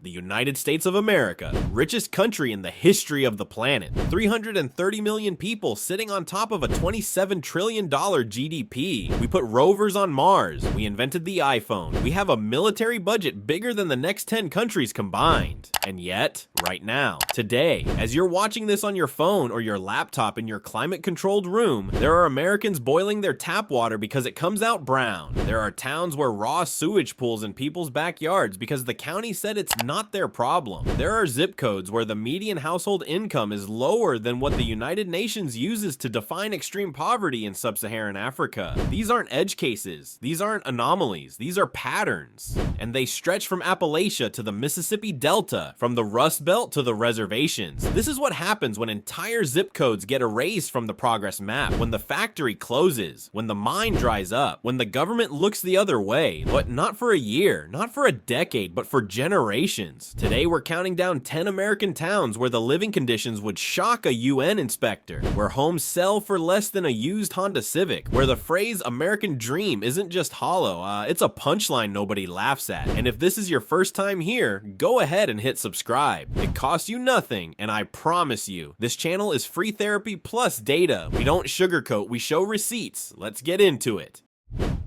The United States of America, richest country in the history of the planet. 330 million people sitting on top of a $27 trillion GDP. We put rovers on Mars. We invented the iPhone. We have a military budget bigger than the next 10 countries combined. And yet, right now, today, as you're watching this on your phone or your laptop in your climate-controlled room, there are Americans boiling their tap water because it comes out brown. There are towns where raw sewage pools in people's backyards because the county said it's not their problem. There are zip codes where the median household income is lower than what the United Nations uses to define extreme poverty in Sub-Saharan Africa. These aren't edge cases. These aren't anomalies. These are patterns. And they stretch from Appalachia to the Mississippi Delta, from the Rust Belt to the reservations. This is what happens when entire zip codes get erased from the progress map, when the factory closes, when the mine dries up, when the government looks the other way. But not for a year, not for a decade, but for generations. Today we're counting down 10 American towns where the living conditions would shock a UN inspector, where homes sell for less than a used Honda Civic, where the phrase American dream isn't just hollow, it's a punchline nobody laughs at. And if this is your first time here, go ahead and hit subscribe. It costs you nothing, and I promise you, this channel is free therapy plus data. We don't sugarcoat, we show receipts. Let's get into it.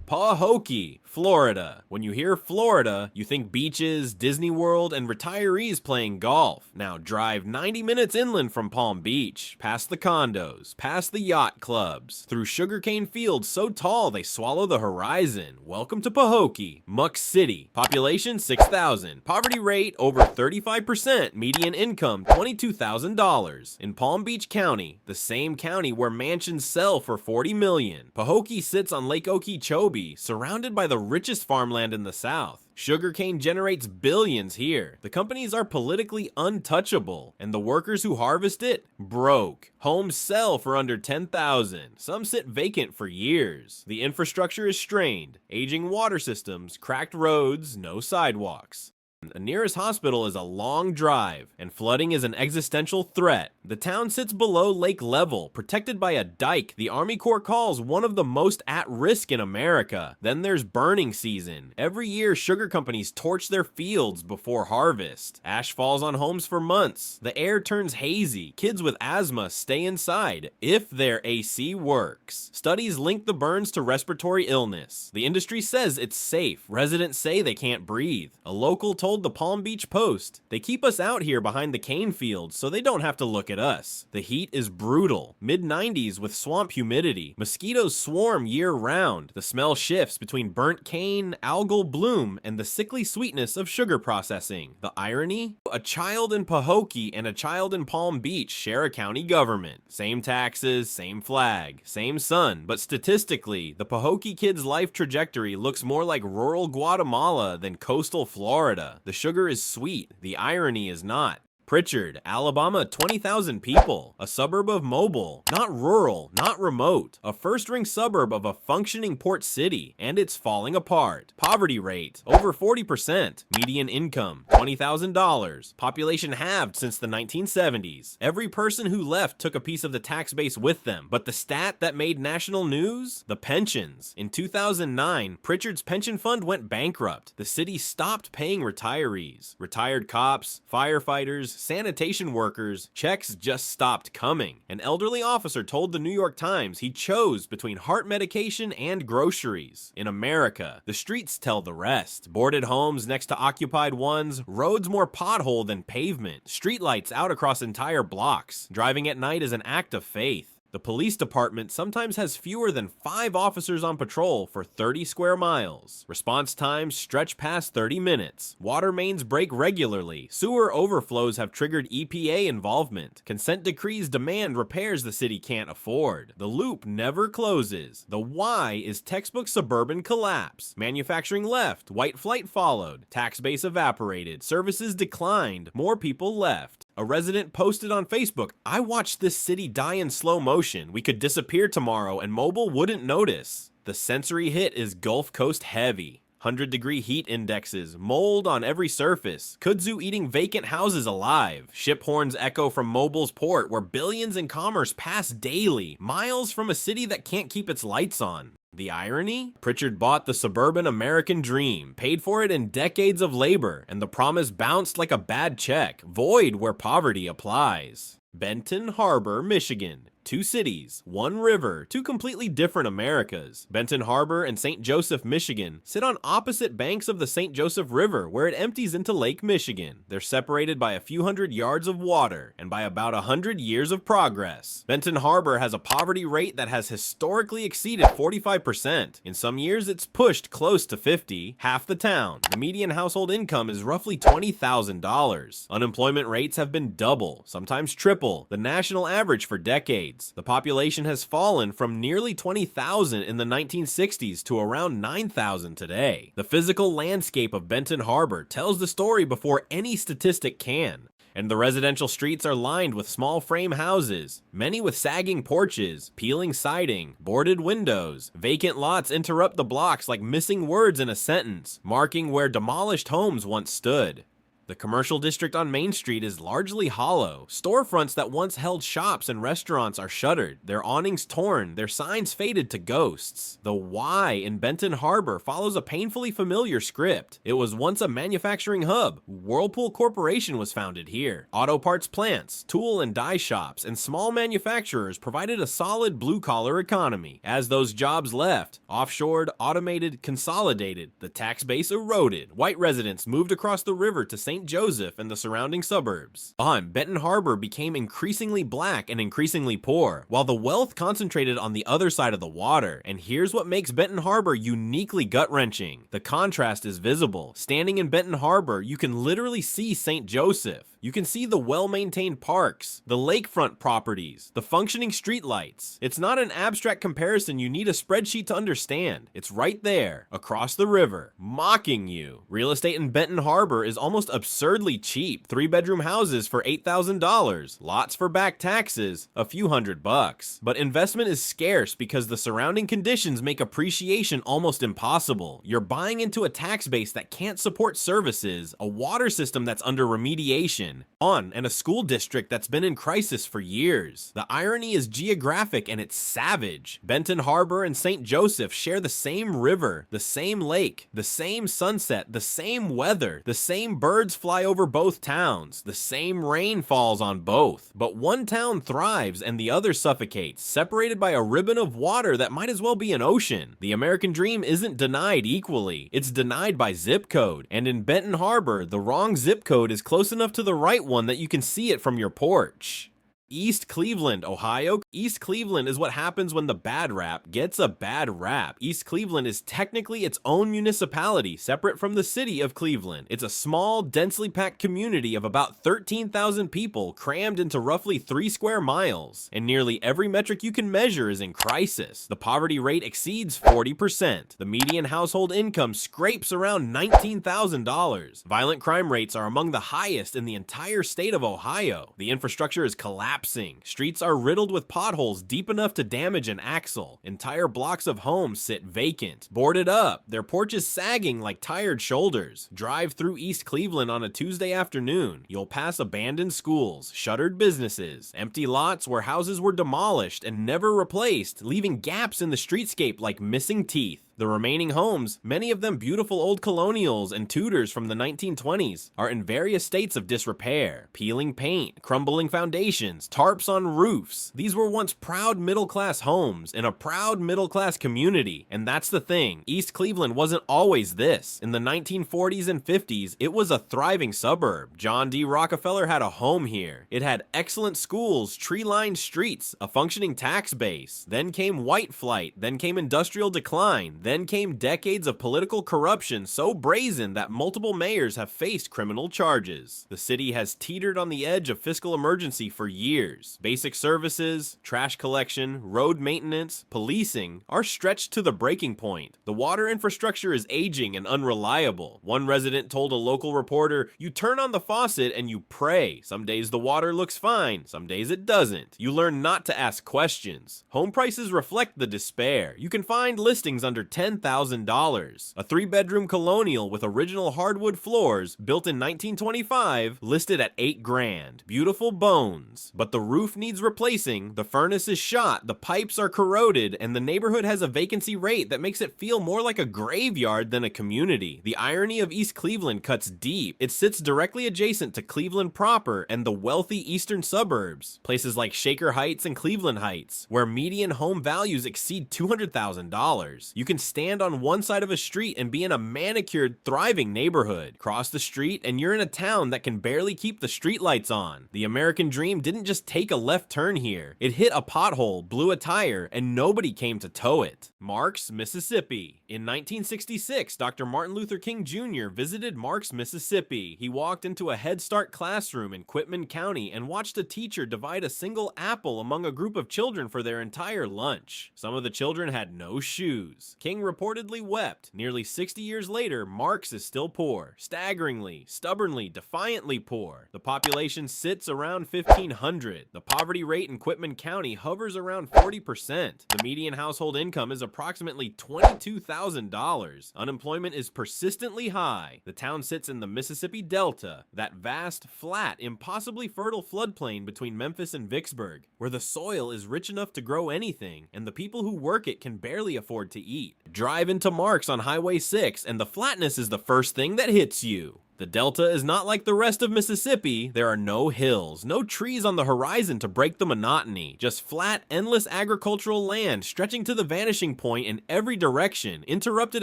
Pahokee, Florida. When you hear Florida, you think beaches, Disney World, and retirees playing golf. Now drive 90 minutes inland from Palm Beach, past the condos, past the yacht clubs, through sugarcane fields so tall they swallow the horizon. Welcome to Pahokee, Muck City. Population 6,000. Poverty rate over 35%. Median income $22,000. In Palm Beach County, the same county where mansions sell for $40 million. Pahokee sits on Lake Okeechobee, surrounded by the richest farmland in the South. Sugarcane generates billions here. The companies are politically untouchable, and the workers who harvest it, broke. Homes sell for under $10,000. Some sit vacant for years. The infrastructure is strained. Aging water systems, cracked roads, no sidewalks. The nearest hospital is a long drive, and flooding is an existential threat. The town sits below lake level, protected by a dike the Army Corps calls one of the most at risk in America. Then there's burning season. Every year, sugar companies torch their fields before harvest. Ash falls on homes for months. The air turns hazy. Kids with asthma stay inside, if their AC works. Studies link the burns to respiratory illness. The industry says it's safe. Residents say they can't breathe. A local told the Palm Beach Post, "They keep us out here behind the cane fields so they don't have to look at us. The heat is brutal. Mid-90s with swamp humidity. Mosquitoes swarm year-round. The smell shifts between burnt cane, algal bloom, and the sickly sweetness of sugar processing. The irony? A child in Pahokee and a child in Palm Beach share a county government. Same taxes, same flag, same sun, but statistically, the Pahokee kid's life trajectory looks more like rural Guatemala than coastal Florida. The sugar is sweet, the irony is not. Prichard, Alabama, 20,000 people. A suburb of Mobile. Not rural, not remote. A first-ring suburb of a functioning port city. And it's falling apart. Poverty rate, over 40%. Median income, $20,000. Population halved since the 1970s. Every person who left took a piece of the tax base with them. But the stat that made national news? The pensions. In 2009, Prichard's pension fund went bankrupt. The city stopped paying retirees. Retired cops, firefighters, sanitation workers, checks just stopped coming. An elderly officer told the New York Times he chose between heart medication and groceries. In America, the streets tell the rest. Boarded homes next to occupied ones, roads more pothole than pavement, streetlights out across entire blocks. Driving at night is an act of faith. The police department sometimes has fewer than 5 officers on patrol for 30 square miles. Response times stretch past 30 minutes. Water mains break regularly. Sewer overflows have triggered EPA involvement. Consent decrees demand repairs the city can't afford. The loop never closes. The why is textbook suburban collapse. Manufacturing left. White flight followed. Tax base evaporated. Services declined. More people left. A resident posted on Facebook, "I watched this city die in slow motion. We could disappear tomorrow and Mobile wouldn't notice." The sensory hit is Gulf Coast heavy. 100-degree heat indexes, mold on every surface, kudzu eating vacant houses alive, ship horns echo from Mobile's port where billions in commerce pass daily, miles from a city that can't keep its lights on. The irony? Prichard bought the suburban American dream, paid for it in decades of labor, and the promise bounced like a bad check, void where poverty applies. Benton Harbor, Michigan. Two cities, one river, two completely different Americas. Benton Harbor and St. Joseph, Michigan sit on opposite banks of the St. Joseph River where it empties into Lake Michigan. They're separated by a few hundred yards of water and by about 100 years of progress. Benton Harbor has a poverty rate that has historically exceeded 45%. In some years, it's pushed close to 50%, half the town. The median household income is roughly $20,000. Unemployment rates have been double, sometimes triple, the national average for decades. The population has fallen from nearly 20,000 in the 1960s to around 9,000 today. The physical landscape of Benton Harbor tells the story before any statistic can. And the residential streets are lined with small frame houses, many with sagging porches, peeling siding, boarded windows. Vacant lots interrupt the blocks like missing words in a sentence, marking where demolished homes once stood. The commercial district on Main Street is largely hollow. Storefronts that once held shops and restaurants are shuttered, their awnings torn, their signs faded to ghosts. The Y in Benton Harbor follows a painfully familiar script. It was once a manufacturing hub. Whirlpool Corporation was founded here. Auto parts plants, tool and die shops, and small manufacturers provided a solid blue-collar economy. As those jobs left, offshored, automated, consolidated, the tax base eroded. White residents moved across the river to St. Joseph and the surrounding suburbs. Benton Harbor became increasingly black and increasingly poor, while the wealth concentrated on the other side of the water. And here's what makes Benton Harbor uniquely gut-wrenching. The contrast is visible. Standing in Benton Harbor, you can literally see St. Joseph. You can see the well-maintained parks, the lakefront properties, the functioning streetlights. It's not an abstract comparison you need a spreadsheet to understand. It's right there, across the river, mocking you. Real estate in Benton Harbor is almost absurdly cheap. 3-bedroom houses for $8,000, lots for back taxes, a few $100. But investment is scarce because the surrounding conditions make appreciation almost impossible. You're buying into a tax base that can't support services, a water system that's under remediation, and a school district that's been in crisis for years. The irony is geographic and it's savage. Benton Harbor and St. Joseph share the same river, the same lake, the same sunset, the same weather, the same birds fly over both towns, the same rain falls on both. But one town thrives and the other suffocates, separated by a ribbon of water that might as well be an ocean. The American dream isn't denied equally. It's denied by zip code. And in Benton Harbor, the wrong zip code is close enough to the right one that you can see it from your porch. East Cleveland, Ohio. East Cleveland is what happens when the bad rap gets a bad rap. East Cleveland is technically its own municipality, separate from the city of Cleveland. It's a small, densely packed community of about 13,000 people crammed into roughly 3 square miles. And nearly every metric you can measure is in crisis. The poverty rate exceeds 40%. The median household income scrapes around $19,000. Violent crime rates are among the highest in the entire state of Ohio. The infrastructure is collapsing. Streets are riddled with potholes deep enough to damage an axle. Entire blocks of homes sit vacant, boarded up, their porches sagging like tired shoulders. Drive through East Cleveland on a Tuesday afternoon. You'll pass abandoned schools, shuttered businesses, empty lots where houses were demolished and never replaced, leaving gaps in the streetscape like missing teeth. The remaining homes, many of them beautiful old colonials and Tudors from the 1920s, are in various states of disrepair. Peeling paint, crumbling foundations, tarps on roofs. These were once proud middle-class homes in a proud middle-class community. And that's the thing, East Cleveland wasn't always this. In the 1940s and 50s, it was a thriving suburb. John D. Rockefeller had a home here. It had excellent schools, tree-lined streets, a functioning tax base. Then came white flight, then came industrial decline. Then came decades of political corruption so brazen that multiple mayors have faced criminal charges. The city has teetered on the edge of fiscal emergency for years. Basic services, trash collection, road maintenance, policing are stretched to the breaking point. The water infrastructure is aging and unreliable. One resident told a local reporter, "You turn on the faucet and you pray. Some days the water looks fine, some days it doesn't. You learn not to ask questions." Home prices reflect the despair. You can find listings under $10,000. A 3-bedroom colonial with original hardwood floors, built in 1925, listed at $8,000. Beautiful bones. But the roof needs replacing, the furnace is shot, the pipes are corroded, and the neighborhood has a vacancy rate that makes it feel more like a graveyard than a community. The irony of East Cleveland cuts deep. It sits directly adjacent to Cleveland proper and the wealthy eastern suburbs, places like Shaker Heights and Cleveland Heights, where median home values exceed $200,000. You can stand on one side of a street and be in a manicured, thriving neighborhood. Cross the street and you're in a town that can barely keep the streetlights on. The American dream didn't just take a left turn here. It hit a pothole, blew a tire, and nobody came to tow it. Marks, Mississippi. In 1966, Dr. Martin Luther King Jr. visited Marks, Mississippi. He walked into a Head Start classroom in Quitman County and watched a teacher divide a single apple among a group of children for their entire lunch. Some of the children had no shoes. King reportedly wept. Nearly 60 years later, Marks is still poor. Staggeringly, stubbornly, defiantly poor. The population sits around 1,500. The poverty rate in Quitman County hovers around 40%. The median household income is approximately $22,000. Unemployment is persistently high. The town sits in the Mississippi Delta, that vast, flat, impossibly fertile floodplain between Memphis and Vicksburg, where the soil is rich enough to grow anything, and the people who work it can barely afford to eat. Drive into Marks on Highway 6, and the flatness is the first thing that hits you. The Delta is not like the rest of Mississippi. There are no hills, no trees on the horizon to break the monotony, just flat, endless agricultural land stretching to the vanishing point in every direction, interrupted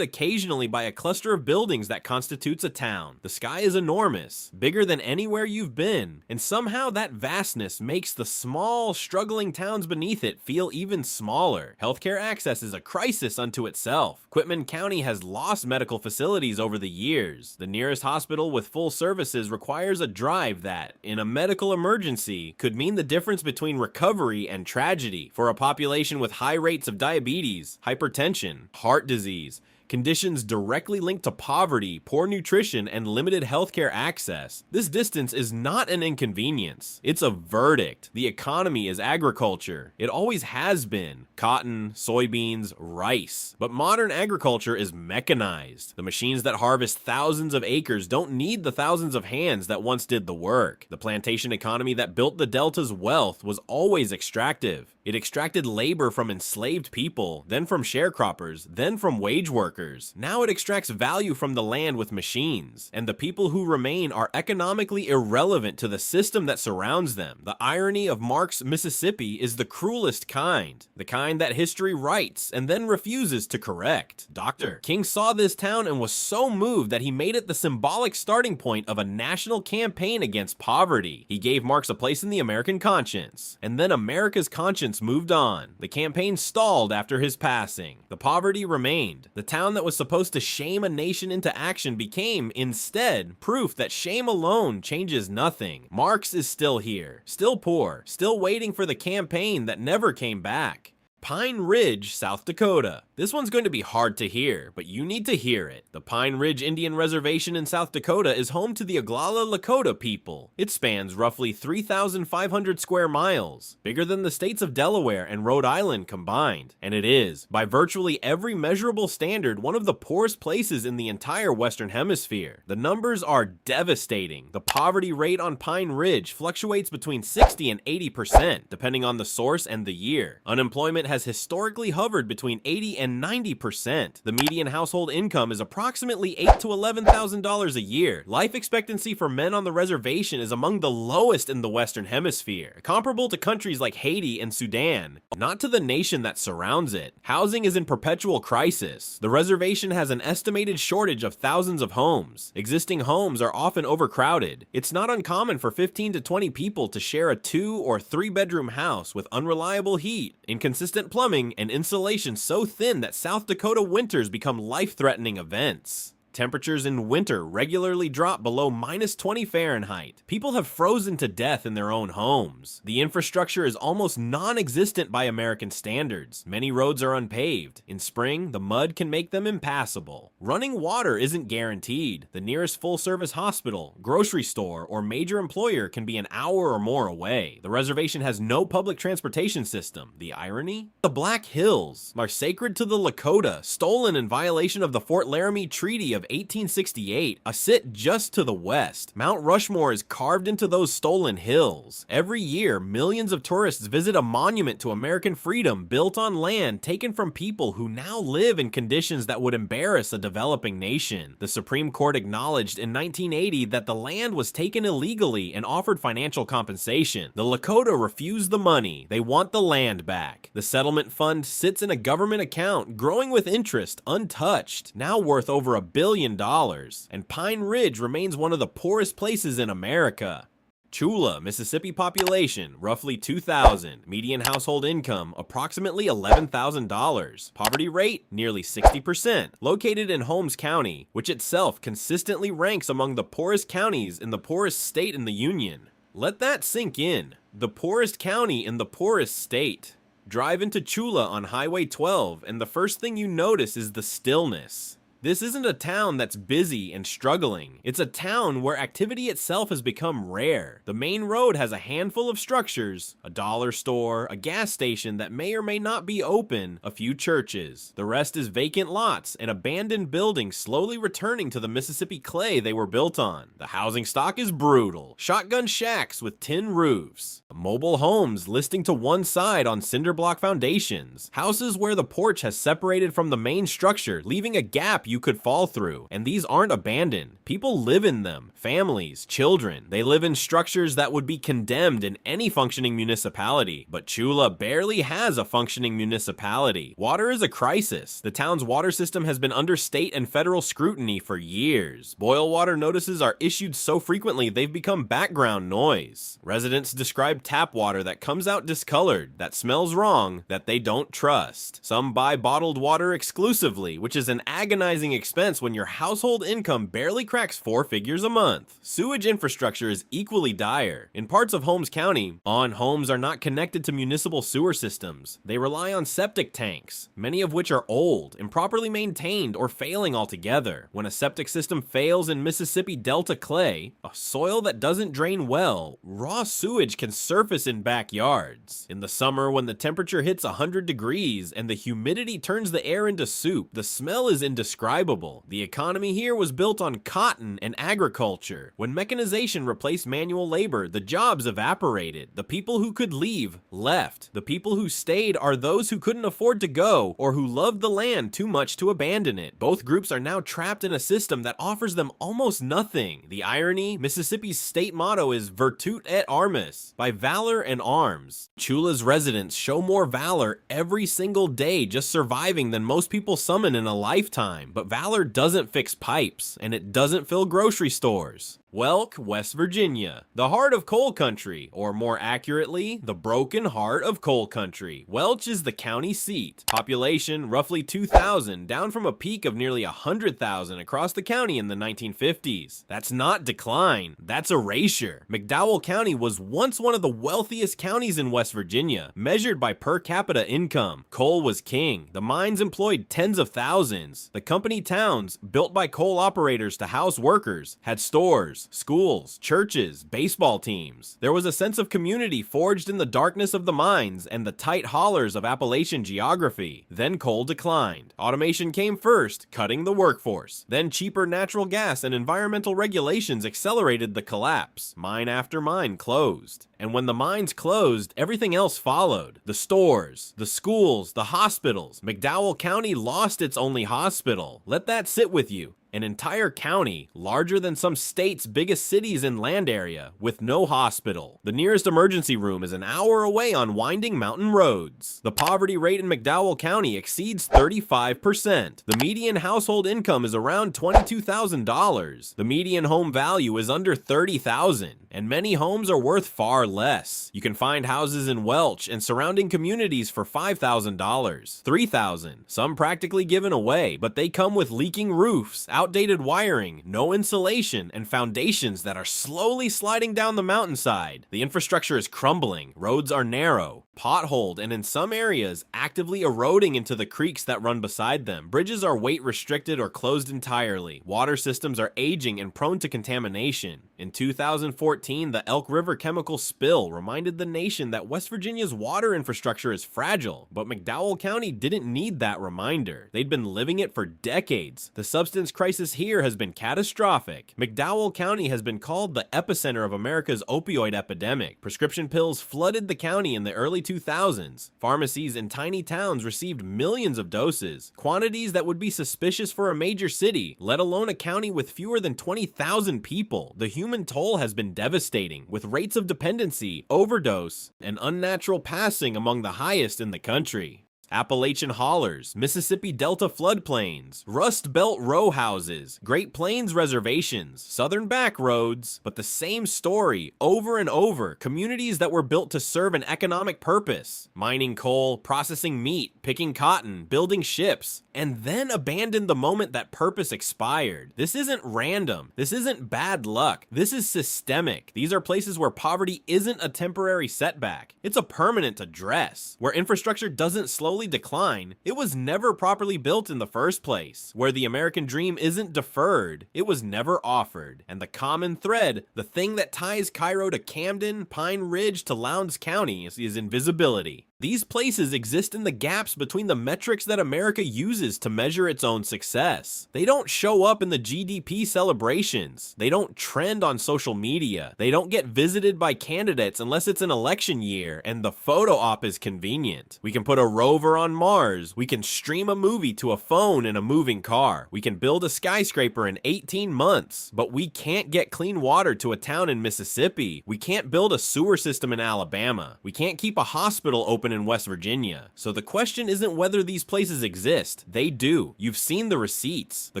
occasionally by a cluster of buildings that constitutes a town. The sky is enormous, bigger than anywhere you've been, and somehow that vastness makes the small, struggling towns beneath it feel even smaller. Healthcare access is a crisis unto itself. Quitman County has lost medical facilities over the years. The nearest hospital with full services requires a drive that, in a medical emergency, could mean the difference between recovery and tragedy for a population with high rates of diabetes, hypertension, heart disease, conditions directly linked to poverty, poor nutrition, and limited healthcare access. This distance is not an inconvenience. It's a verdict. The economy is agriculture. It always has been. Cotton, soybeans, rice. But modern agriculture is mechanized. The machines that harvest thousands of acres don't need the thousands of hands that once did the work. The plantation economy that built the Delta's wealth was always extractive. It extracted labor from enslaved people, then from sharecroppers, then from wage workers. Now it extracts value from the land with machines, and the people who remain are economically irrelevant to the system that surrounds them. The irony of Marks, Mississippi is the cruelest kind, the kind that history writes and then refuses to correct. Dr. King saw this town and was so moved that he made it the symbolic starting point of a national campaign against poverty. He gave Marks a place in the American conscience, and then America's conscience moved on. The campaign stalled after his passing. The poverty remained. The town that was supposed to shame a nation into action became, instead, proof that shame alone changes nothing. Marks is still here, still poor, still waiting for the campaign that never came back. Pine Ridge, South Dakota. This one's going to be hard to hear, but you need to hear it. The Pine Ridge Indian Reservation in South Dakota is home to the Oglala Lakota people. It spans roughly 3,500 square miles, bigger than the states of Delaware and Rhode Island combined. And it is, by virtually every measurable standard, one of the poorest places in the entire Western Hemisphere. The numbers are devastating. The poverty rate on Pine Ridge fluctuates between 60 and 80%, depending on the source and the year. Unemployment has historically hovered between 80 and 90%. The median household income is approximately $8,000 to $11,000 a year. Life expectancy for men on the reservation is among the lowest in the Western Hemisphere, comparable to countries like Haiti and Sudan, not to the nation that surrounds it. Housing is in perpetual crisis. The reservation has an estimated shortage of thousands of homes. Existing homes are often overcrowded. It's not uncommon for 15 to 20 people to share a 2 or 3 bedroom house with unreliable heat, inconsistent plumbing, and insulation so thin that South Dakota winters become life-threatening events. Temperatures in winter regularly drop below -20 Fahrenheit. People have frozen to death in their own homes. The infrastructure is almost non-existent by American standards. Many roads are unpaved. In spring, the mud can make them impassable. Running water isn't guaranteed. The nearest full-service hospital, grocery store, or major employer can be an hour or more away. The reservation has no public transportation system. The irony? The Black Hills are sacred to the Dakota, stolen in violation of the Fort Laramie Treaty of 1868, sit just to the west. Mount Rushmore is carved into those stolen hills. Every year, millions of tourists visit a monument to American freedom built on land taken from people who now live in conditions that would embarrass a developing nation. The Supreme Court acknowledged in 1980 that the land was taken illegally and offered financial compensation. The Lakota refused the money. They want the land back. The settlement fund sits in a government account, growing with interest, untouched, now worth over $1 billion. And Pine Ridge remains one of the poorest places in America. Tchula, Mississippi population, roughly 2,000. Median household income, approximately $11,000. Poverty rate, nearly 60%. Located in Holmes County, which itself consistently ranks among the poorest counties in the poorest state in the Union. Let that sink in. The poorest county in the poorest state. Drive into Tchula on Highway 12, and the first thing you notice is the stillness. This isn't a town that's busy and struggling. It's a town where activity itself has become rare. The main road has a handful of structures, a dollar store, a gas station that may or may not be open, a few churches. The rest is vacant lots and abandoned buildings slowly returning to the Mississippi clay they were built on. The housing stock is brutal. Shotgun shacks with tin roofs. Mobile homes listing to one side on cinder block foundations. Houses where the porch has separated from the main structure, leaving a gap you could fall through. And these aren't abandoned. People live in them. Families, children. They live in structures that would be condemned in any functioning municipality. But Tchula barely has a functioning municipality. Water is a crisis. The town's water system has been under state and federal scrutiny for years. Boil water notices are issued so frequently they've become background noise. Residents describe tap water that comes out discolored, that smells wrong, that they don't trust. Some buy bottled water exclusively, which is an agonizing expense when your household income barely cracks 4 figures a month. Sewage infrastructure is equally dire. In parts of Holmes County, homes are not connected to municipal sewer systems. They rely on septic tanks, many of which are old, improperly maintained, or failing altogether. When a septic system fails in Mississippi Delta clay, a soil that doesn't drain well, raw sewage can surface in backyards. In the summer, when the temperature hits 100 degrees and the humidity turns the air into soup, the smell is indescribable. The economy here was built on cotton and agriculture. When mechanization replaced manual labor, the jobs evaporated. The people who could leave, left. The people who stayed are those who couldn't afford to go or who loved the land too much to abandon it. Both groups are now trapped in a system that offers them almost nothing. The irony, Mississippi's state motto is Virtute et Armis, by valor and arms. Tchula's residents show more valor every single day just surviving than most people summon in a lifetime. But valor doesn't fix pipes, and it doesn't fill grocery stores. Welch, West Virginia, the heart of coal country, or more accurately, the broken heart of coal country. Welch is the county seat. Population roughly 2,000, down from a peak of nearly 100,000 across the county in the 1950s. That's not decline, that's erasure. McDowell County was once one of the wealthiest counties in West Virginia, measured by per capita income. Coal was king. The mines employed tens of thousands. The company towns, built by coal operators to house workers, had stores, schools, churches, baseball teams. There was a sense of community forged in the darkness of the mines and the tight hollers of Appalachian geography. Then coal declined. Automation came first, cutting the workforce. Then cheaper natural gas and environmental regulations accelerated the collapse. Mine after mine closed. And when the mines closed, everything else followed. The stores, the schools, the hospitals. McDowell County lost its only hospital. Let that sit with you. An entire county, larger than some states' biggest cities in land area, with no hospital. The nearest emergency room is an hour away on winding mountain roads. The poverty rate in McDowell County exceeds 35%. The median household income is around $22,000. The median home value is under $30,000, and many homes are worth far less. You can find houses in Welch and surrounding communities for $5,000, $3,000, some practically given away, but they come with leaking roofs, outdated wiring, no insulation, and foundations that are slowly sliding down the mountainside. The infrastructure is crumbling, roads are narrow, potholed, and in some areas, actively eroding into the creeks that run beside them. Bridges are weight restricted or closed entirely. Water systems are aging and prone to contamination. In 2014, the Elk River chemical spill reminded the nation that West Virginia's water infrastructure is fragile, but McDowell County didn't need that reminder. They'd been living it for decades. The substance crisis here has been catastrophic. McDowell County has been called the epicenter of America's opioid epidemic. Prescription pills flooded the county in the early 2000s. Pharmacies in tiny towns received millions of doses, quantities that would be suspicious for a major city, let alone a county with fewer than 20,000 people. The human toll has been devastating, with rates of dependency, overdose, and unnatural passing among the highest in the country. Appalachian hollers, Mississippi Delta floodplains, Rust Belt row houses, Great Plains reservations, southern back roads, but the same story over and over. Communities that were built to serve an economic purpose, mining coal, processing meat, picking cotton, building ships, and then abandoned the moment that purpose expired. This isn't random. This isn't bad luck. This is systemic. These are places where poverty isn't a temporary setback. It's a permanent address. Where infrastructure doesn't slowly decline, it was never properly built in the first place. Where the American dream isn't deferred, it was never offered. And the common thread, the thing that ties Cairo to Camden, Pine Ridge to Lowndes County is invisibility. These places exist in the gaps between the metrics that America uses to measure its own success. They don't show up in the GDP celebrations. They don't trend on social media. They don't get visited by candidates unless it's an election year and the photo op is convenient. We can put a rover on Mars. We can stream a movie to a phone in a moving car. We can build a skyscraper in 18 months, but we can't get clean water to a town in Mississippi. We can't build a sewer system in Alabama. We can't keep a hospital open in West Virginia. So the question isn't whether these places exist. They do. You've seen the receipts. The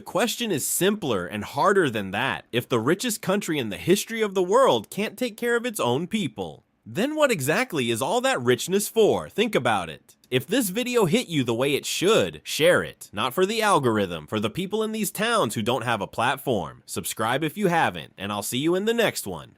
question is simpler and harder than that. If the richest country in the history of the world can't take care of its own people, then what exactly is all that richness for? Think about it. If this video hit you the way it should, share it. Not for the algorithm, for the people in these towns who don't have a platform. Subscribe if you haven't, and I'll see you in the next one.